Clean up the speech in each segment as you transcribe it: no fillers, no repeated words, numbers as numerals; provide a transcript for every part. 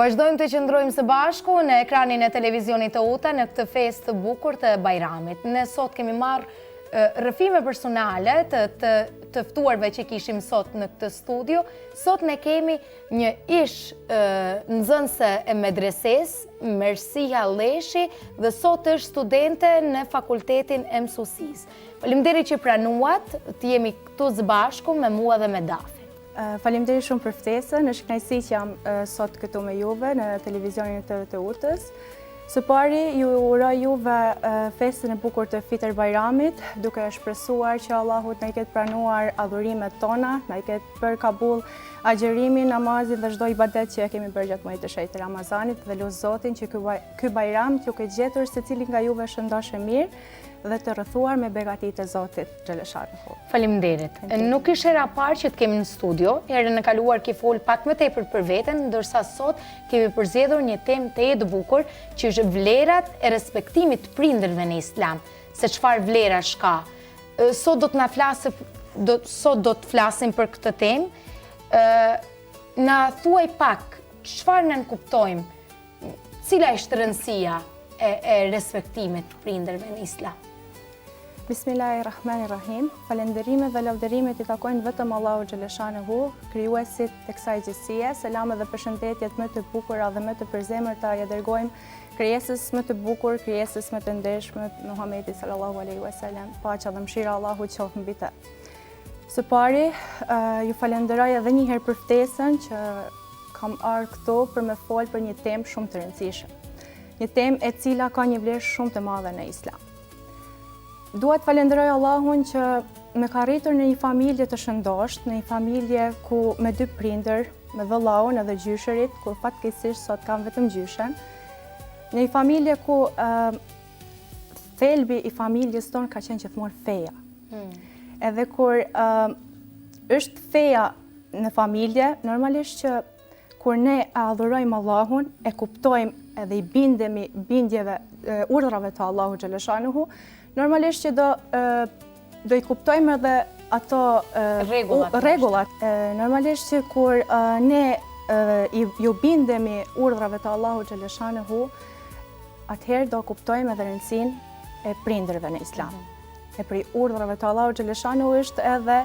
Vazhdojmë të qëndrojmë së bashku në ekranin e televizionit të UTA në këtë festë të bukur të Bajramit. Ne sot kemi marrë rrëfime personale të ftuarve që kishim sot në këtë studio. Sot ne kemi një ish nxënëse e medreses, Mersiha Leshi, dhe sot është studente në Fakultetin e Mësusisë. Faleminderit që pranuat të jemi këtu së bashku me mua dhe me Dafi. Faleminderit shumë për ftesën, është kënaqësi që jam sot këtu me juve në televizionin të UTA-s. Së pari, ju uroj juve festën e bukur të Fitër Bajramit, duke shpresuar që Allahut na i ketë pranuar adhurimet tona, na i ketë bërë kabull agjerimin, namazin dhe çdo ibadet që e kemi bërë gjatë muajit të shenjtë të Ramazanit, dhe lut Zotin që ky Bajram t'ju ketë gjetur secili nga juve shëndoshë mirë dhe të rrethuar me begatit e Zotit xhaleshanuhu. Faleminderit. Nuk ishte hera parë që të kemi në studio, herën e kaluar ke fol pak më tepër për veten, ndërsa sot kemi përzgjedhur një temë të bukur, që është vlerat e respektimit të prindërve në Islam. Se çfarë vlerash ka. Sot do të flasim për këtë temë. Na thuaj pak, çfarë ne kuptojmë? Cila është rëndësia e respektimit të prindërve në Islam? Bismillahirrahmanirrahim. Falënderimet dhe lavdërimet i takojnë vetëm Allahu xhaleshanuhu, krijuesit të kësaj gjësie. Selam dhe përshëndetjet më të bukura dhe më të përzemërta ja dërgojmë krijesës më të bukur, krijesës më të ndershme, Muhamedit sallallahu alaihi wasallam. Paqja dhe mëshira e Allahut qoftë mbi të. Së pari, ju falenderoj edhe një herë për ftesën që kam ardhur këtu për me fol për një temë shumë të rëndësishme. Një temë e cila ka një vlerë shumë të madhe në Islam. Dua të falenderoj Allahun që më ka rritur në një familje të shëndosht, në një familje ku me dy prindër, me vëllaun edhe gjysherit, ku fatkeqësisht sot kam vetëm gjyshen. Në një familje ku thelbi i familjes tonë ka qenë gjithmonë feja. Edhe kur është feja në familje, normalisht që kur ne adhurojmë Allahun, e kuptojmë edhe i bindemi bindjeve, urdhrave të Allahut xhaleshanuhu, normalisht që do i kuptojmë edhe ato rregullat. Normalisht që kur ne ju bindemi urdhrave të Allahut xhaleshanuhu, atëherë do kuptojmë edhe rëndësinë e prindërve në Islam. E për urdhrave të Allahut xhaleshanuhu është edhe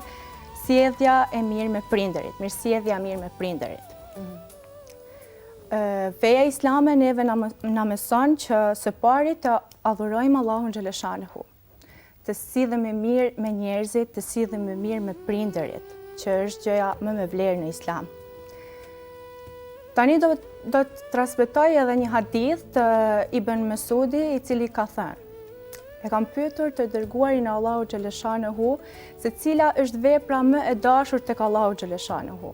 sjellja e mirë me prindërit, mirësjellja e mirë me prindërit. Feja islame neve na mëson që së pari të adhurojmë Allahun xhaleshanuhu, të silljemi mirë me njerëzit, të silljemi mirë me prindërit, që është gjëja më me vlerë në Islam. Tani do të transmetoj edhe një hadith të Ibn Mesudi, i cili ka thënë: e kam pyetur të dërguarin e Allahut xhaleshanuhu se cila është vepra më e dashur tek Allahu xhaleshanuhu.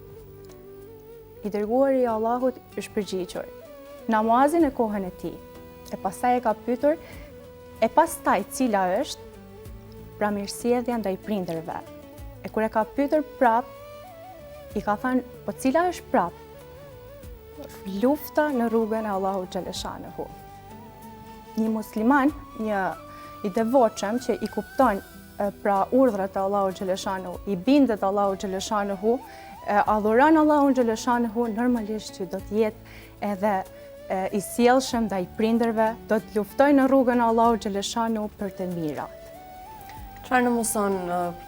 I dërguari i Allahut është përgjigjur: namazin e kohën e tij. E pastaj e ka pyetur: e pastaj cila është? Pra mirësjellja ndaj prindërve. E kur e ka pyetur prap, i ka thënë: po cila është prap? Lufta në rrugën e Allahut xhaleshanuhu. Një musliman, një i devotshëm që i kupton pra urdhrat e Allahut xhaleshanuhu, i bindet Allahut xhaleshanuhu, adhuron Allahun xhaleshanuhu, normalisht që do të jetë edhe i sjellshëm ndaj prindërve, do të luftojë në rrugën e Allahut xhaleshanuhu për të mirat. Çfarë na mëson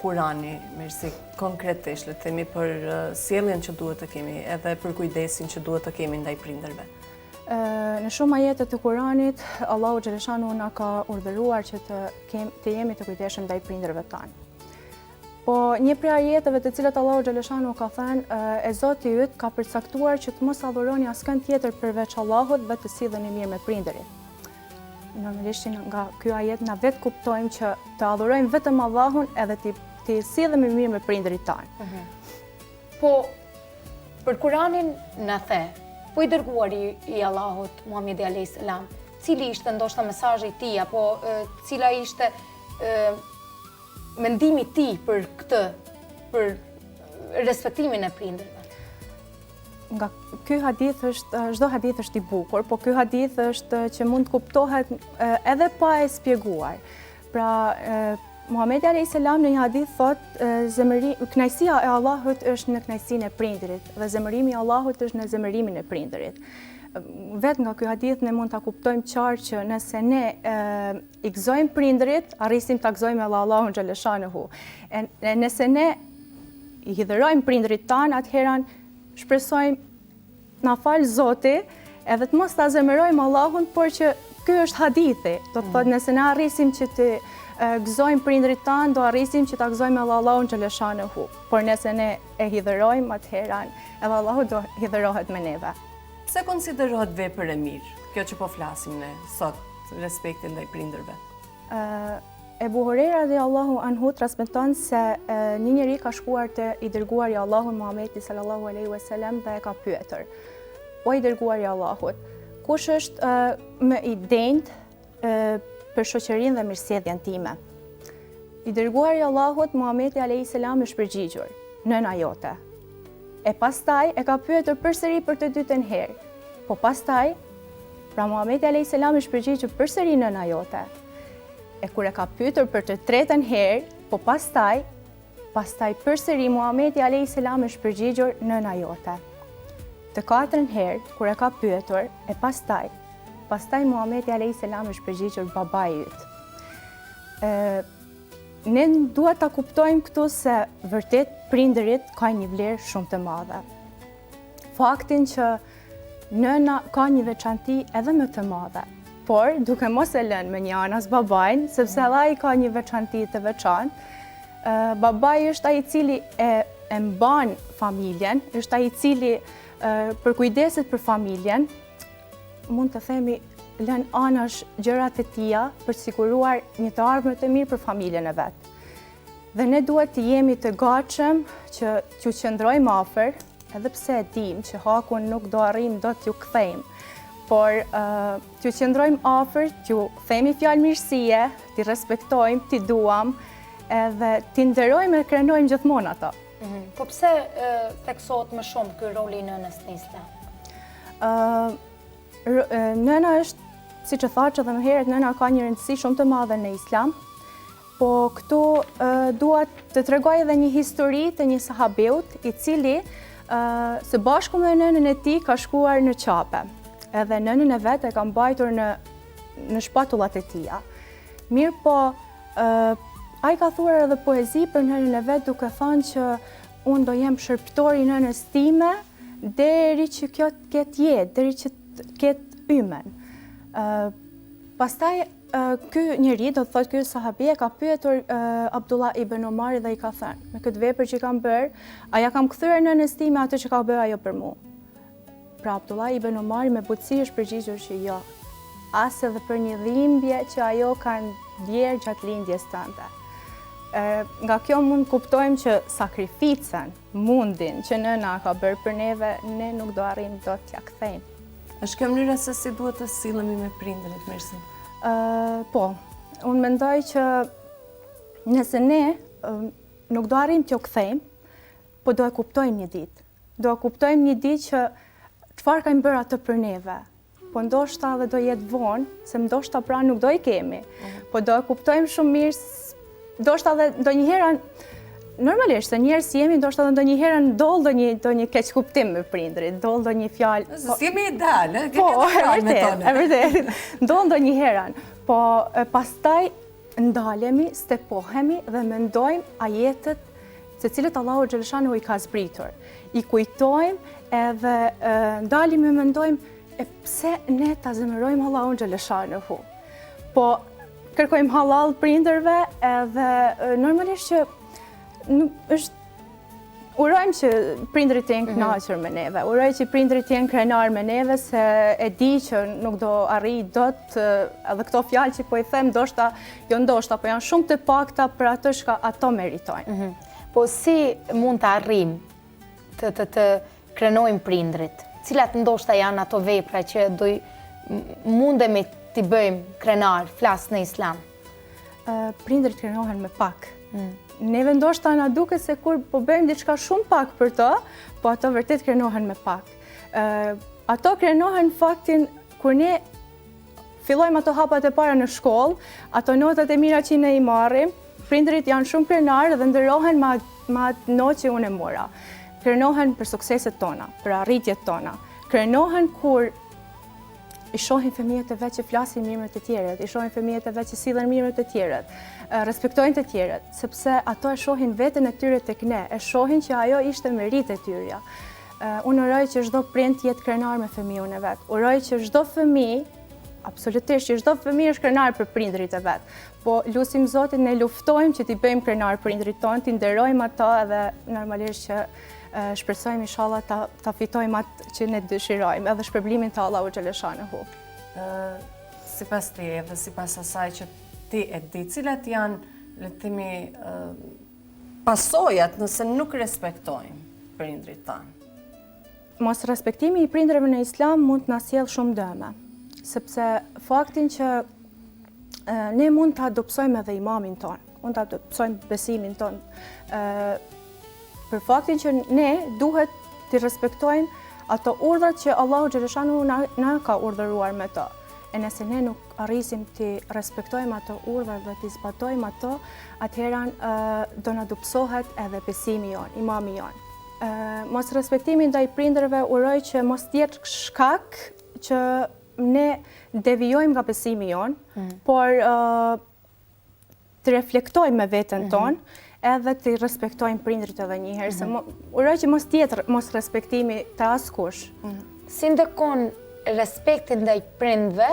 Kurani, Mersi, konkretisht, le të themi, për sjelljen që duhet të kemi, edhe për kujdesin që duhet të kemi ndaj prindërve? Në shumë ajete të Kuranit, Allahu xhaleshanuhu na ka urdhëruar që të jemi të kujdesshëm ndaj prindërve tanë. Po një prej ajeteve të cilat Allahu xhaleshanuhu ka thënë, e Zoti yt ka përcaktuar që të mos adhuroni askën tjetër përveç Allahut dhe të silleni mirë me prindërit. Normalisht nga ky ajet na vetë kuptojmë që të adhurojmë vetëm Allahun edhe të sillemi mirë me prindërit tanë. Po për Kuranin na the, po i dërguari i Allahut Muhamedi alayhis salam, cili ishte ndoshta mesazhi i tij, apo cila ishte mendimi i tij për këtë, për respektimin e prindërve? Nga ky hadith është, çdo hadith është i bukur, po ky hadith është që mund të kuptohet edhe pa e spjeguar. Pra, Muhamedi alayhis salam në një hadith thotë, kënaqësia e Allahut është në kënaqësinë e prindërit dhe zemërimi i Allahut është në zemërimin e prindërit. vetë nga ky hadith ne mund ta kuptojmë qartë që nëse ne I gëzojmë prindrit, arrisim ta gëzojmë edhe Allahun xhaleshanehu. E nëse ne I hidhërojmë prindrit tanë, atëherën shpresojmë na fal Zoti, edhe të mos ta zemërojmë Allahun, por që ky është hadithi. Do të thotë nëse ne arrisim që të gëzojmë prindrit tanë, do arrisim që ta gëzojmë edhe Allahun xhaleshanehu. Por nëse ne e hidhërojmë, atëherën edhe Allahu do hidhërohet me neve. Pse konsiderohet vepër e mirë, kjo që po flasim ne sot, respekti ndaj prindërve? Ebu Hurajra radhiyallahu anhu transmeton se një njeri ka shkuar te I dërguari I Allahut Muhamedi sallallahu alaihi wasallam dhe e ka pyetur: "O I dërguari I Allahut, kush është më I denjtë për shoqërinë dhe mirësjelljen time?" I dërguari I Allahut Muhamedi alayhi salam është përgjigjur: "Nëna jote." E pastaj e ka pyetur përsëri për të dytën herë. Po pastaj, pra Muhamedi alayhi salam është përgjigjur përsëri nëna jote. E kur e ka pyetur për të tretën herë, po pastaj përsëri Muhamedi alayhi salam është përgjigjur nëna jote. Të katërën herë kur e ka pyetur, e pastaj Muhamedi alayhi salam është përgjigjur babai yt. Ne duhet ta kuptojmë këtu se vërtet prindërit kanë një vlerë shumë të madhe. Faktin që nëna ka një veçanti edhe më të madhe, por duke mos e lënë me një anas babajnë, sepse edhe ai ka një veçanti të veçantë. Babai është ai I cili e mban familjen, është ai I cili përkujdeset për familjen, mund të themi lën anash gjërat e tija për të siguruar një të ardhme të mirë për familjen e vet. Dhe ne duhet të jemi të gatshëm që t'ju qëndrojmë afër, edhe pse e dim që hakun nuk do arrijmë dot t'ju kthejmë, por t'ju qëndrojmë afër, t'ju themi fjalë mirësie, t'i respektojmë, t'i duam, edhe t'i nderojmë e krenojmë gjithmonë ato. Po pse theksohet më shumë ky roli I nënës në Islam? Nëna është, siç e thash edhe më herët, nëna ka një rëndësi shumë të madhe në Islam, po këtu dua të tregoj edhe një histori të një sahabeut I cili së bashku me nënën e tij ka shkuar në qape. Edhe nënën e vet e ka mbajtur në shpatullat e tija. Mirë po, ai ka thuar edhe poezi për nënën e vet duke thënë që unë do jem shërptori nënës time deri që kjo të ketë jetë, deri që të ketë ymen. Pastaj ky njeri, do të thotë ky sahabi, ka pyetur Abdullah ibn Omari dhe I ka thënë: "Me këtë vepër që kam bërë, a ja kam kthyer nënës time atë që ka bërë ajo për mua?" Pra Abdullah ibn Omari me butësi është përgjigjur që jo, as edhe për një dhimbje që ajo ka ndjerë gjatë lindjes tënde. Nga kjo mund kuptojmë që sakrificën, mundin që nëna ka bërë për neve, ne nuk do arrijmë dot t'ja kthejmë. Është kjo mënyra se si duhet të sillemi me prindërit, Mersi? Po, unë mendoj që nëse ne nuk do arrijmë t'ju kthejmë, po do e kuptojmë një ditë. Do e kuptojmë një ditë që çfarë kanë bërë atë për neve. Po ndoshta edhe do jetë vonë, se ndoshta pra nuk do I kemi. Po do e kuptojmë shumë mirë, ndoshta edhe ndonjëherë normalisht, se njerëz si jemi, ndoshta edhe ndonjëherë ndodh ndonjë keq kuptim me prindrit, ndodh ndonjë fjalë. Si jemi ideal, Po, e vërtet. Ndodh ndonjëherë. Po pastaj ndalemi, stepohemi dhe mendojmë ajetet se cilët Allahu xhaleshanehu I ka zbritur. I kujtojmë edhe ndalim e mendojmë pse ne ta zemërojmë Allahun xhaleshanehu. Po kërkojmë halal prindërve edhe normalisht që urojmë që prindrit jenë kënaqur me neve, uroj që prindrit jenë krenar me neve, se e di që nuk do arrij dot edhe këto fjalë që po I them, ndoshta, jo ndoshta, po janë shumë të pakta për atë që ato meritojnë. Po si mund të arrijmë të krenojmë prindrit? Cilat ndoshta janë ato vepra që mundemi t'i bëjmë krenar, flas në Islam? Prindrit krenohen me pak. Neve ndoshta na duket se kur po bëjmë diçka shumë pak për to, po ato vërtet krenohen me pak. Ato krenohen faktin kur ne fillojmë ato hapat e para në shkollë, ato notat e mira që ne I marrim, prindrit janë shumë krenarë dhe nderohen me atë notë që unë e mora. Krenohen për sukseset tona, për arritjet tona. Krenohen kur i shohin fëmijët e vet që flasin mirë me të tjerët, i shohin fëmijët e vet që sillen mirë me të tjerët, respektojnë të tjerët, sepse ato e shohin veten e tyre tek ne, e shohin që ajo ishte merit e tyre. Unë uroj që çdo prind të jetë krenar me fëmijën e vet. Uroj që çdo fëmijë, absolutisht që çdo fëmijë është krenar për prindrit e vet. Po lutim Zotin, ne luftojmë që t'i bëjmë krenar prindrit tonë, t'i nderojmë ato edhe normalisht që shpresojmë inshallah ta fitojmë atë që ne dëshirojmë, edhe shpërblimin të Allahu xhaleshanehu. Sipas teje dhe sipas asaj që ti e di, cilat janë, le të themi, pasojat nëse nuk respektojmë prindrit tanë? Mos respektimi i prindërve në Islam mund të na sjellë shumë dëme, sepse faktin që ne mund të adopsojmë edhe imamin ton, mund të adopsojmë besimin ton, për faktin që ne duhet të respektojmë ato urdhrat që Allahu xhaleshanu na ka urdhëruar me to. E nëse ne nuk arrisim të respektojmë ato urdhra dhe të zbatojmë ato, atëherë do na adopsohet edhe besimi jon, imami jon. Mos respektimi ndaj prindërve uroj që mos jetë shkak që ne devijojmë nga besimi jon, por të reflektojmë me veten tonë edhe të respektojmë prindrit edhe një herë, se uroj që mos tjetë mos respektimi të askush. Si ndikon respekti ndaj prindve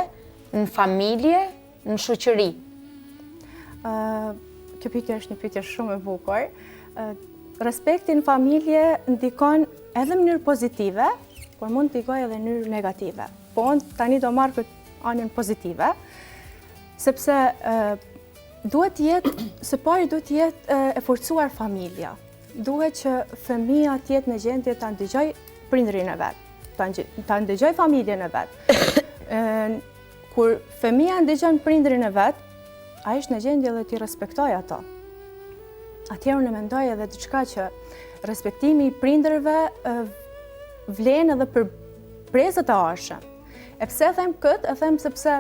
në familje, në shoqëri? Kjo pyetje është një pyetje shumë e bukur. Respekti në familje ndikon edhe në mënyrë pozitive, por mund të ndikojë edhe në mënyrë negative. Po unë tani do marr këtë anën pozitive, sepse duhet të jetë, së pari duhet të jetë e forcuar familja. Duhet që fëmia të jetë në gjendje ta ndëgjoj prindërin e vet, ta ndëgjoj familjen e vet. Kur fëmia ndëgjon prindërin e vet, ai është në gjendje dhe t'i respektoj ato. Atëherë unë mendoj edhe diçka që respektimi i prindërve vlen edhe për brezët e arshëm. E pse them këtë? E them sepse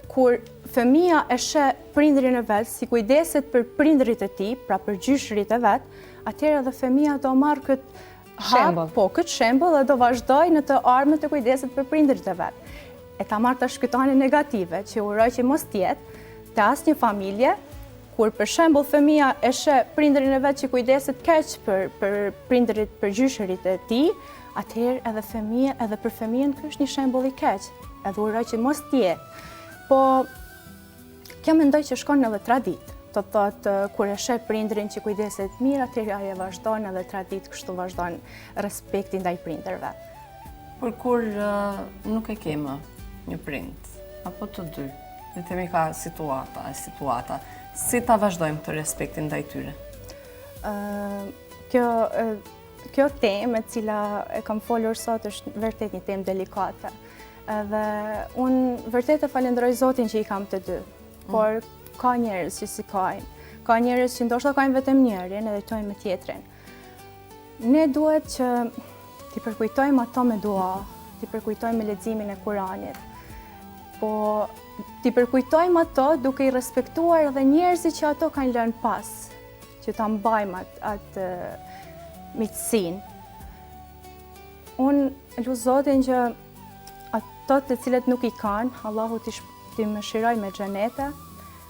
kur fëmia e sheh prindërin e vet, si kujdeset për prindërit e tij, pra për gjyshrit e vet, atëherë edhe fëmia do marr këtë shembull dhe do vazhdojë në të ardhmen të kujdeset për prindërit e vet. E ta marr tash këtë anë negative, që uroj që mos tjetë të asnjë familje, kur për shembull fëmia e sheh prindërin e vet që kujdeset keq për prindërit, për gjyshërit e tij, atëherë edhe për fëmijën ky është një shembull i keq. Edhe uroj që mos tjetë. Po kjo mendoj që shkon edhe tradit. Të thotë kur e sheh prindrin që kujdeset mirë, atëherë ai e vazhdon edhe tradit kështu vazhdon respekti ndaj prindërve. Por kur nuk e ke më një prind, apo të dy, le të themi ka situata, si ta vazhdojmë të respektin ndaj tyre? Kjo temë e cila e kam folur sot është vërtet një temë delikate. Dhe unë vërtet e falenderoj Zotin që i kam të dy, por ka njerëz që si kajnë. Ka njerëz që ndoshta kajnë vetëm njërin edhe jetojnë me tjetrin. Ne duhet që t'i përkujtojmë ato me dua, t'i përkujtojmë me leximin e Kuranit. Po t'i përkujtojmë ato duke i respektuar edhe njerëzit që ato kanë lënë pas, që ta mbajmë atë miqësinë. Unë lutem Zotin që ato të cilët nuk i kanë, Allahu t'i mëshiroj me xhenete,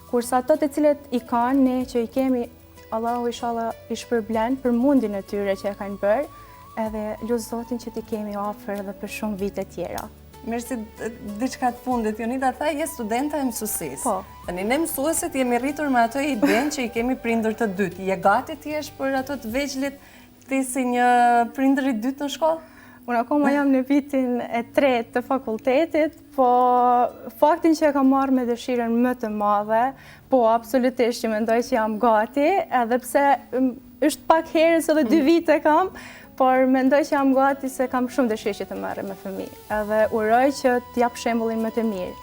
kurse ato të cilët i kanë, ne që i kemi, Allahu inshallah i shpërblen për mundin e tyre që e kanë bërë, edhe lutem Zotin që t'i kemi afër edhe për shumë vite tjera. Mersi, diçka të fundit, Jonida tha je studente e mësuesisë. Po. Tani ne mësuesit jemi rritur me ato idenë që i kemi prindër të dytë. Je gati ti jesh për ato të veçlit ti si një prindër i dytë në shkollë? Unë akoma jam në vitin e 3 të fakultetit, po faktin që e kam marrë me dëshirën më të madhe, po absolutisht që mendoj që jam gati, edhe pse është pak herës edhe 2 vite kam, por mendoj që jam gati se kam shumë dëshirë që të merrem me fëmijë. Edhe uroj që t'jap shembullin më të mirë.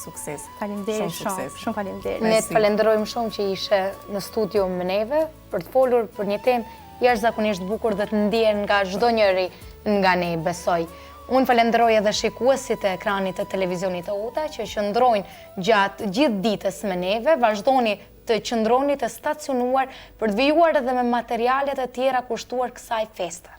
Sukses. Faleminderit shumë faleminderit. Ne të falenderojmë shumë që ishe në studio me neve për të folur për një temë jashtëzakonisht bukur dhe të ndihen nga çdo njeri nga ne, besoj. Unë falenderoj edhe shikuesit e ekranit të televizionit të UTA që qëndrojnë gjatë gjithë ditës me neve, vazhdoni të qëndroni të stacionuar për të vijuar edhe me materialet e tjera kushtuar kësaj feste.